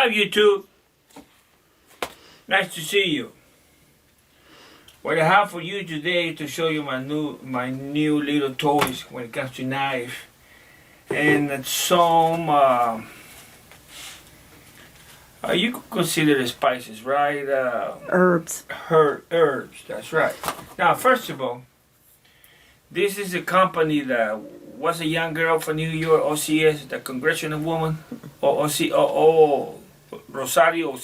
up, YouTube? Nice to see you. What I have for you today to show you my new little toys when it comes to knife, and some you could consider the spices, right? Herbs. Herbs. That's right. Now, first of all, this is a company that was a young girl from New York, OCS, the congressional woman, or Rosario.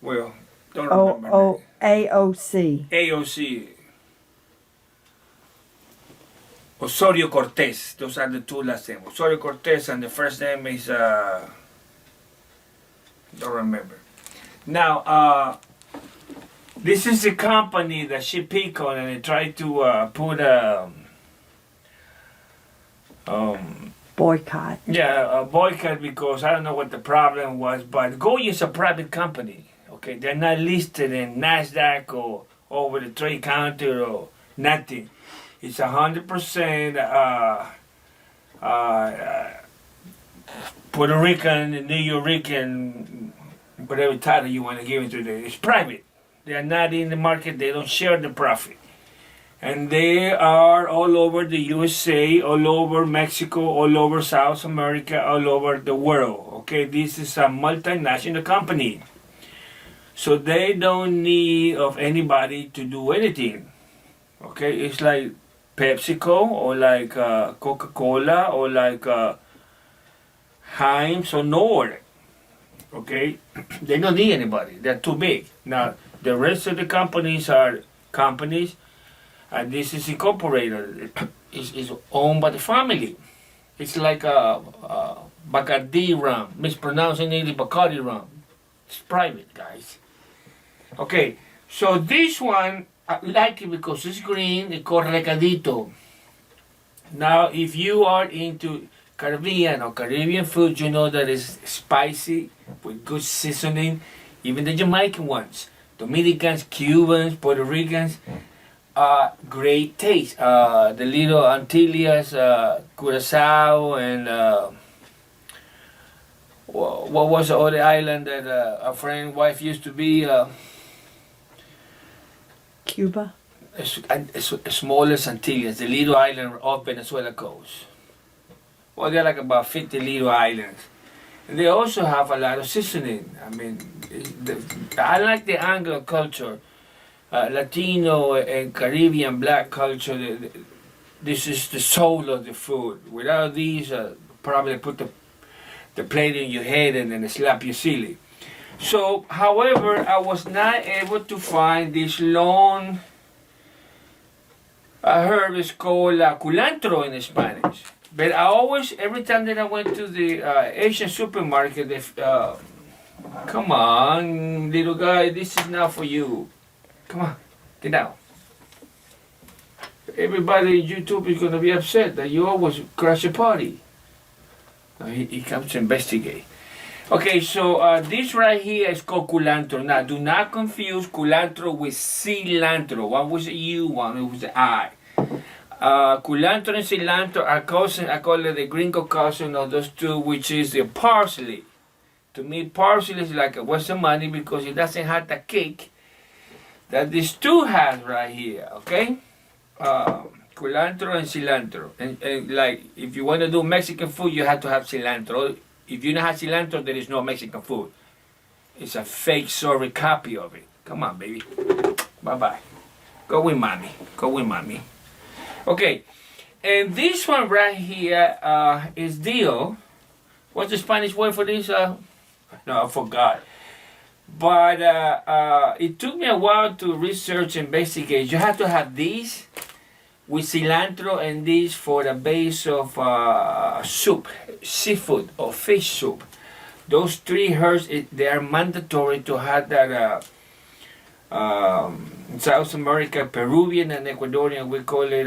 Well, don't remember. AOC. AOC. Osorio Cortez. Those are the two last names. Osorio Cortez, and the first name is don't remember. Now, this is the company that she picked on, and they tried to put a boycott. Yeah, a boycott, because I don't know what the problem was, but Goya is a private company. Okay, they're not listed in NASDAQ or over the trade counter or nothing. It's 100% Puerto Rican, New Yorican, whatever title you want to give it to them. It's private. They are not in the market. They don't share the profit. And they are all over the USA, all over Mexico, all over South America, all over the world. Okay, this is a multinational company. So they don't need of anybody to do anything. Okay, it's like PepsiCo or like Coca-Cola or like Heinz or Nord. Okay, they don't need anybody. They're too big. Now, the rest of the companies are companies, and this is incorporated. It's owned by the family. It's like a Bacardi rum, mispronouncing it, Bacardi rum. It's private, guys. Okay, so this one, I like it because it's green. It's called Recadito. Now, if you are into Caribbean food, you know that it's spicy with good seasoning. Even the Jamaican ones, Dominicans, Cubans, Puerto Ricans, great taste. The little Antilles, Curacao, and what was the other island that a friend wife used to be? Cuba. Smallest Antilles, the little island off Venezuela coast. Well, they're like about 50 little islands. And they also have a lot of seasoning. I mean, I like the Anglo culture, Latino and Caribbean black culture. This is the soul of the food. Without these, probably put the plate in your head and then slap you silly. So, however, I was not able to find this long herb. It's called culantro in Spanish. But I always, every time that I went to the Asian supermarket, they, come on, little guy, this is not for you. Come on, get down. Everybody on YouTube is going to be upset that you always crash a party. He comes to investigate. Okay, so this right here is called culantro. Now, do not confuse culantro with cilantro. One was a U, one was an I. Culantro and cilantro are cousin. I call it the gringo cousin of those two, which is the parsley. To me, parsley is like a waste of money because it doesn't have the kick that these two has right here, okay? Culantro and cilantro. And like, if you want to do Mexican food, you have to have cilantro. If you don't have cilantro, there is no Mexican food. It's a fake, sorry copy of it. Come on, baby. Bye-bye. Go with mommy. Go with mommy. Okay, and this one right here is Dio. What's the Spanish word for this? No, I forgot. But it took me a while to research and investigate. You have to have these with cilantro and this for the base of soup, seafood or fish soup. Those three herbs, they are mandatory to have that. In South America, Peruvian and Ecuadorian, we call it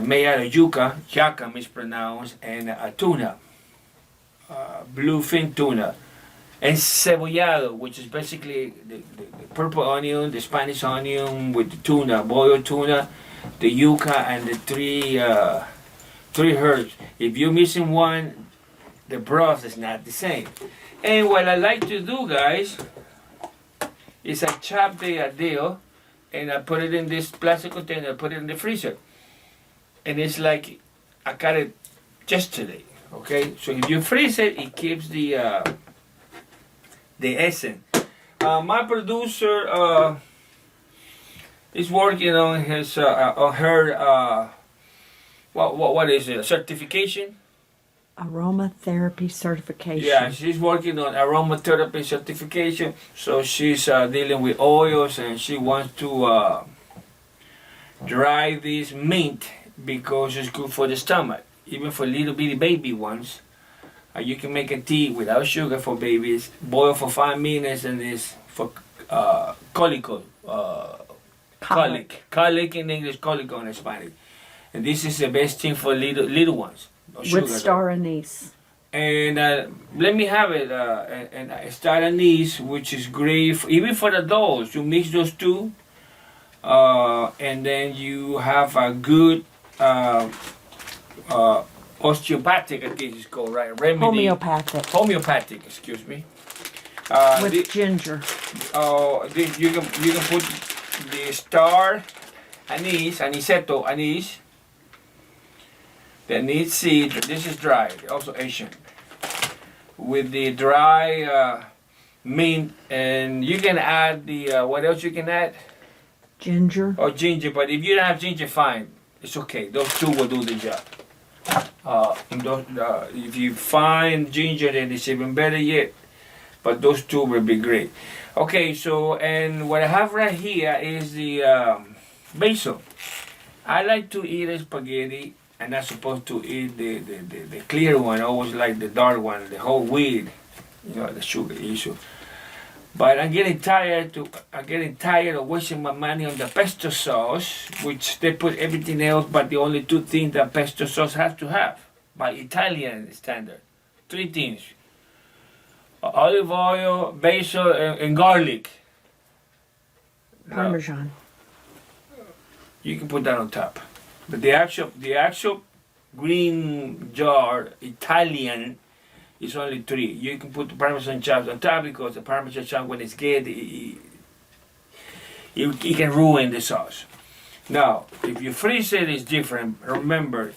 made out of yuca mispronounced, and tuna, bluefin tuna, and cebollado, which is basically the purple onion, the Spanish onion with the tuna, boiled tuna, the yuca, and the three 3 herbs. If you're missing one, the broth is not the same. And what I like to do, guys, is I chop the dill and I put it in this plastic container, I put it in the freezer. And it's like I got it yesterday, okay? So if you freeze it, it keeps the essence. My producer is working on his on her what is it, certification? Aromatherapy certification. Yeah, she's working on aromatherapy certification. So she's dealing with oils, and she wants to dry this mint because it's good for the stomach, even for little bitty baby ones. You can make a tea without sugar for babies, boil for 5 minutes, and it's for colic. Colic in English, colic in Spanish. And this is the best thing for little ones. No sugar, with star anise. And let me have it. And star anise, which is great even for adults. You mix those two, and then you have a good osteopathic, I think it's called, right? Remedy. Homeopathic, excuse me. With ginger. You can put the star anise, aniseto, anise. The anise seed, this is dry, also Asian. With the dry mint, and you can add the, what else you can add? Ginger. Or ginger, but if you don't have ginger, fine. It's okay, those two will do the job. If you find ginger, then it's even better yet. But those two will be great. Okay, so, and what I have right here is the basil. I like to eat a spaghetti. I'm not supposed to eat the clear one. I always like the dark one, the whole wheat, the sugar issue. But I'm getting tired of wasting my money on the pesto sauce, which they put everything else but the only 2 things that pesto sauce has to have, by Italian standard. 3 things: olive oil, basil, and garlic. Parmesan. You can put that on top. But the actual green jar, Italian, is only 3. You can put the Parmesan chops on top because the Parmesan chop, when it's good, it can ruin the sauce. Now, if you freeze it, it's different. Remember,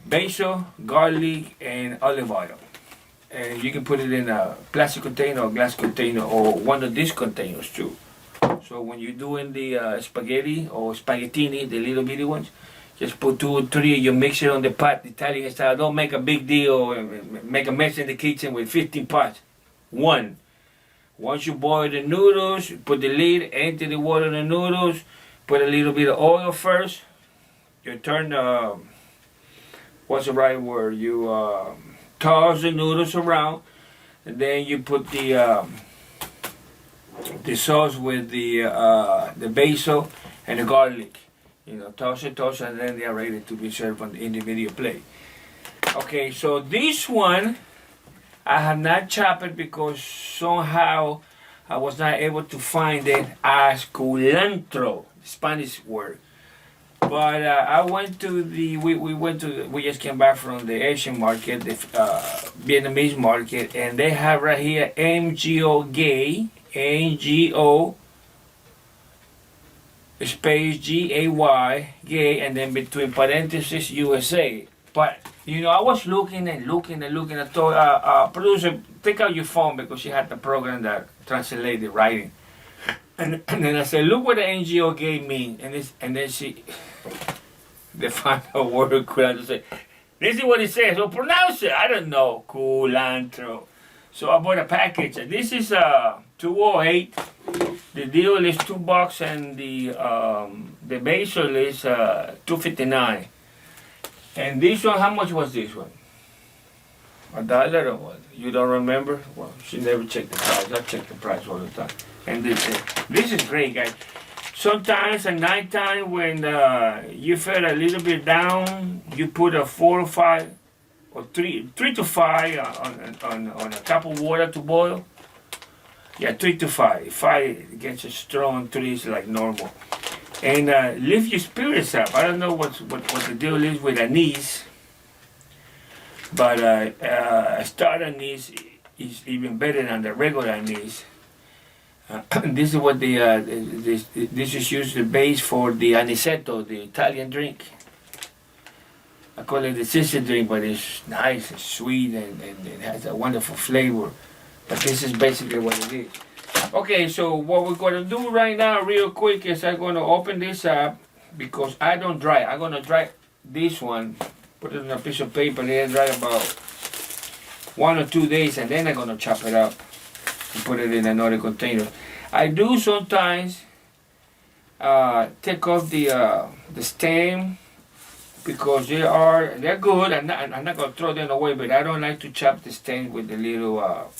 basil, garlic, and olive oil. And you can put it in a plastic container or glass container or one of these containers too. So when you're doing the spaghetti or spaghettini, the little bitty ones, just put 2 or 3, you mix it on the pot, Italian style. Don't make a big deal and make a mess in the kitchen with 15 pots. 1. Once you boil the noodles, put the lid, empty the water in the noodles, put a little bit of oil first. You turn what's the right word? You toss the noodles around, and then you put the sauce with the basil and the garlic. Toss it, and then they are ready to be served on the individual plate. Okay, so this one, I have not chopped it because somehow I was not able to find it as culantro, Spanish word. But I went to we just came back from the Asian market, the Vietnamese market, and they have right here MGO gay, NGO space GAY, gay, and then between parentheses USA. But I was looking. I thought, producer, take out your phone because she had the program that translated writing. And then I said, look what the NGO gay mean, and then she defined a word culantro. Say, this is what it says. So pronounce it. I don't know, culantro. So I bought a package. This is 208. The deal is $2, and the basil is $2.59. And this one, how much was this one? $1 or what? You don't remember? Well, she never checked the price. I check the price all the time. And this is great, guys. Sometimes at nighttime when you feel a little bit down, you put a 4 or 5 or 3 to 5 on a cup of water to boil. Yeah, 3 to 5. 5 gets a strong, 3 is like normal. And lift your spirits up. I don't know what the deal is with anise. But starter anise is even better than the regular anise. This is what this is used the base for the anisetto, the Italian drink. I call it the sister drink, but it's nice, it's sweet, and it has a wonderful flavor. But this is basically what it is. Okay, so what we're going to do right now, real quick, is I'm going to open this up because I don't dry. I'm going to dry this one, put it on a piece of paper, let it dry about 1 or 2 days, and then I'm going to chop it up and put it in another container. I do sometimes take off the stem because they're good. I'm not going to throw them away, but I don't like to chop the stem with the little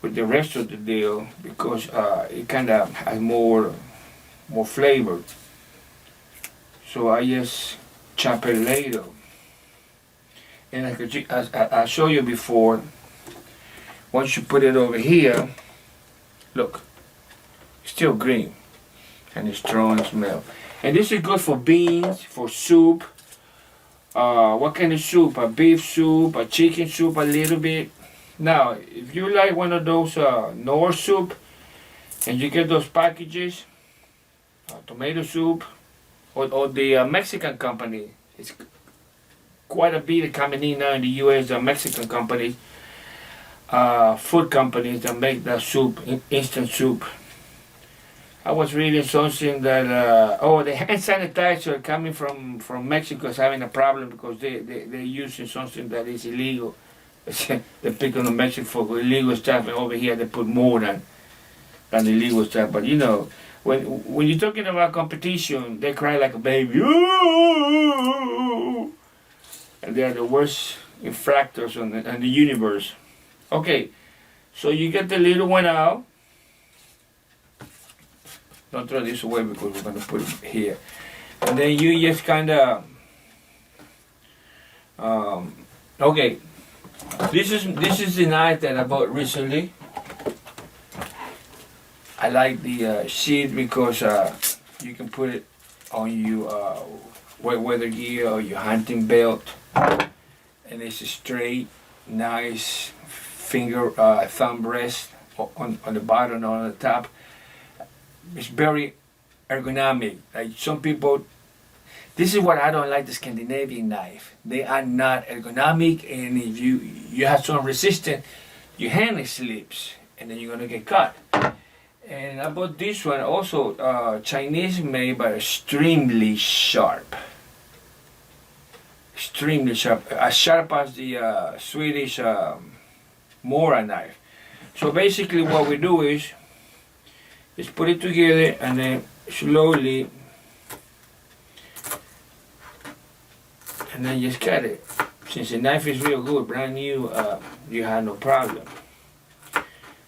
with the rest of the deal because it kind of has more flavor. So I just chop it later. And as I showed you before, once you put it over here, look, it's still green and it's strong smell. And this is good for beans, for soup. What kind of soup? A beef soup, a chicken soup, a little bit. Now, if you like one of those Knorr soup, and you get those packages, tomato soup, or the Mexican company, it's quite a bit coming in now in the U.S. The Mexican companies, food companies that make that soup, instant soup. I was reading something that the hand sanitizer coming from Mexico is having a problem because they're using something that is illegal. They pick on Mexico for illegal stuff, and over here they put more than illegal stuff. But you know, when you're talking about competition, they cry like a baby. Ooh! And they are the worst infractors on the universe. Okay, so you get the little one out. Don't throw this away because we're going to put it here. And then you just kind of, okay. This is the knife that I bought recently. I like the sheath because you can put it on your white weather gear or your hunting belt, and it's a straight, nice thumb rest on the bottom or on the top. It's very ergonomic. Like some people, this is what I don't like the Scandinavian knife. They are not ergonomic, and if you have some resistance, your hand slips, and then you're gonna get cut. And I bought this one also Chinese made, but extremely sharp. Extremely sharp, as sharp as the Swedish Mora knife. So basically, what we do is just put it together and then slowly, and then just cut it. Since the knife is real good, brand new, you have no problem.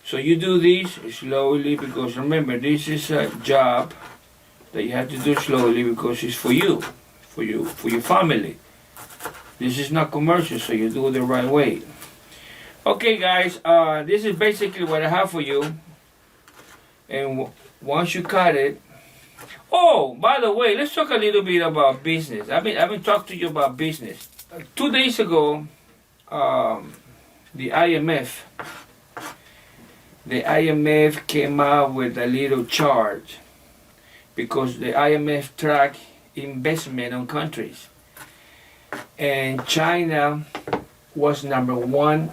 So you do this slowly because remember, this is a job that you have to do slowly because it's for you, for your family. This is not commercial, so you do it the right way. Okay, guys, this is basically what I have for you. And once you cut it, oh, by the way, let's talk a little bit about business. I've been talking to you about business. 2 days ago, the IMF came out with a little chart because the IMF track investment on countries, and China was #1.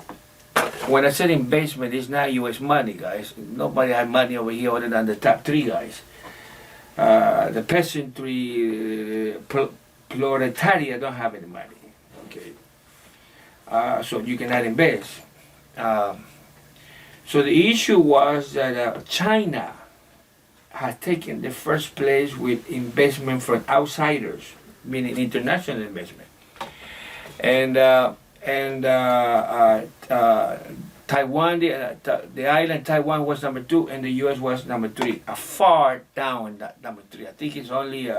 When I said investment, it's not U.S. money, guys. Nobody had money over here other than the top 3 guys. The peasantry, proletariat don't have any money. Okay, so you cannot invest. So the issue was that China had taken the first place with investment from outsiders, meaning international investment, and Taiwan, the island Taiwan was #2, and the U.S. was #3. Far down that #3. I think it's only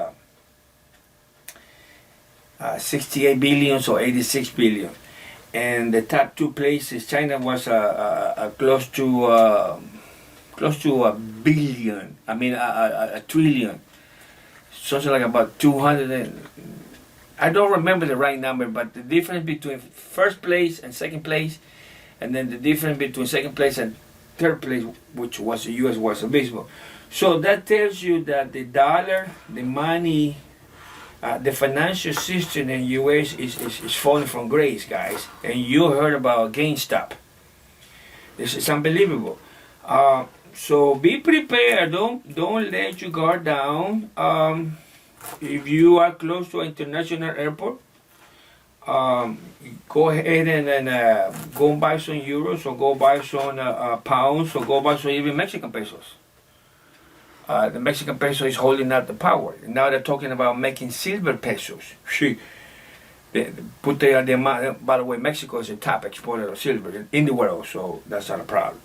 68 billion or 86 billion. And the top 2 places, China was close to a billion. I mean a trillion. Something like about 200 I don't remember the right number, but the difference between first place and second place, and then the difference between second place and third place, which was the U.S., was abysmal. So that tells you that the dollar, the money, the financial system in U.S. is falling from grace, guys. And you heard about GameStop. This is unbelievable. So be prepared. Don't let your guard down. If you are close to an international airport, go ahead and go buy some euros, or go buy some pounds, or go buy some even Mexican pesos. The Mexican peso is holding up the power. Now they're talking about making silver pesos. By the way, Mexico is the top exporter of silver in the world, so that's not a problem.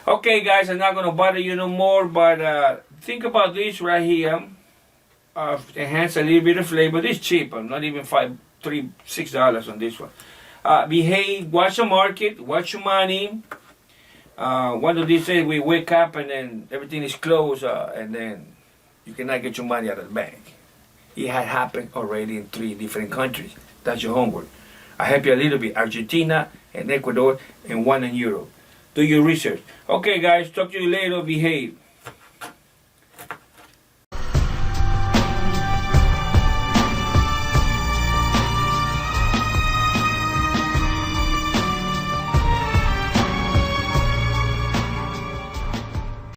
Okay, guys, I'm not going to bother you no more, but think about this right here. Enhance a little bit of flavor. This is cheap. I'm not even $6 on this one. Behave, watch the market, watch your money. One of these days we wake up and then everything is closed, and then you cannot get your money out of the bank. It had happened already in 3 different countries. That's your homework. I help you a little bit. Argentina and Ecuador, and 1 in Europe. Do your research. Okay, guys, talk to you later. Behave.